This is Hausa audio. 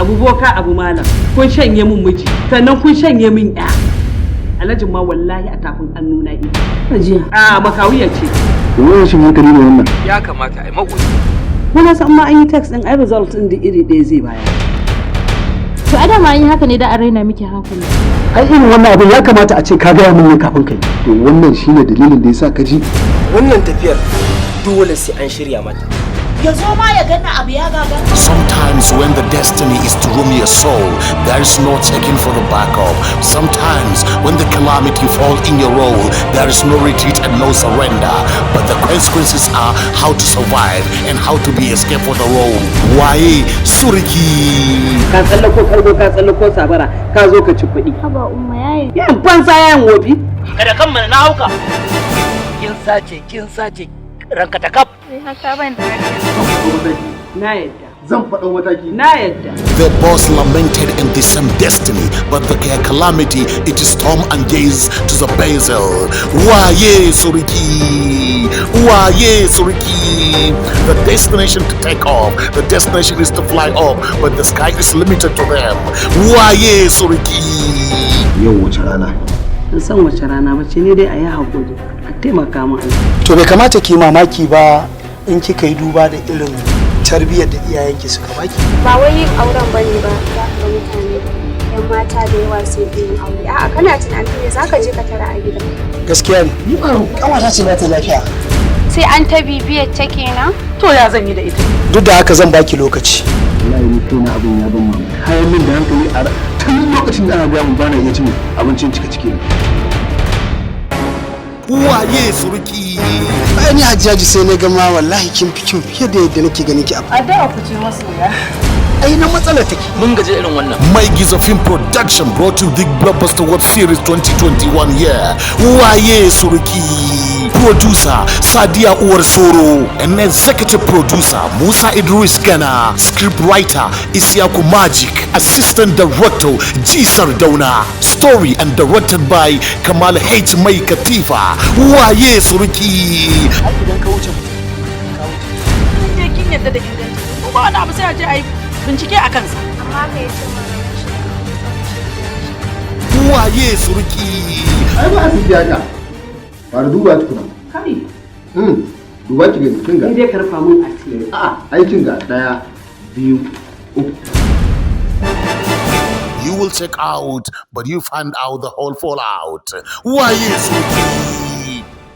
abu boka abu malam kun shanye min miji sannan kun shanye min ya alhajin ma wallahi a tafin an nuna ita hajiya a makawiya ce wannan shin hankali ne wannan ya kamata ai magoyi muna san ma an yi text din ai result din da iri ɗaya zai bayar to a dama an yi haka ne da a raina miki hankali ai irin wannan abin ya kamata a ce ka gaya min ne kafin kai to wannan shine dalilin da yasa ka ji wannan tafiyar dole sai an shirya mata ya zo ma ya ganna abu ya gaga. Sometimes when the destiny is to ruin your soul, there is no checking for the backup. Sometimes when the calamity falls in your role, there is no retreat and no surrender. But the consequences are how to survive and how to be escaped for the role. Waye suriki. Ka tsallako kargo ka tsallako sabara ka zo ka ci kuɗi. Haba umma yayi. Yan fansa yan wofi. Kada kan mana na hauka. Kin sace ranka ta kaf. Haka ban da Na yadda. zan faɗa mataki Na yadda. The boss lamented in the same destiny, but the calamity, it is Tom and Gaze to the basil. Waye suriki. Waye suriki. The destination to take off, the destination is to fly up, but the sky is limited to them. Waye suriki. yau wace rana Ban san wace rana ba ce ne dai a yi haƙuri a taimaka min Allah. To bai kamata ki mamaki ba in kika yi duba da irin tarbiyyar da iyayenki suka baki. Ba wai yin auren bane ba za ka ga mutane yan mata da yawa sai yin aure. A'a kana tunanin me zaka je ka tara a gida. Gaskiya ne. Ni ba kawata ce ba ta lafiya. Sai an ta bibiyar ta kenan. To ya zan yi da ita? Duk da haka zan baki lokaci. wallahi ni kaina abin ya ban mamaki kayan min da hankali a tun lokacin da ana ga mun bana iya cin abincin cika ciki Waye suriki. Ai ni Hajjaji sai na gama wallahi kin fi kyau fiye da yadda nake ganin ki a. A da ku ce masoya. Ai na matsala take. Mun gaje irin wannan. Mike Gizo Film Production brought you the Blockbuster Web Series 2021 year. Waye suriki. Producer Sadia Uwar Soro and executive producer Musa Idris Gana. Script writer Isiaku Magic. Assistant director G Sardauna. Story and directed by Kamal H. Mai Katifa. Waye suriki. Idan ka wuce Ne kin yadda da inganci. Ko ba wani abu sai a je a yi bincike a kansa. Amma ka yi cin Waye suriki. ai ba a tafiya ka fara duba tukuna Kai. duba ki gani kin ga Ni dai karfa mun asiri. a aikin ga 1 2 3 You will check out, but you find out the whole fallout. Why is it?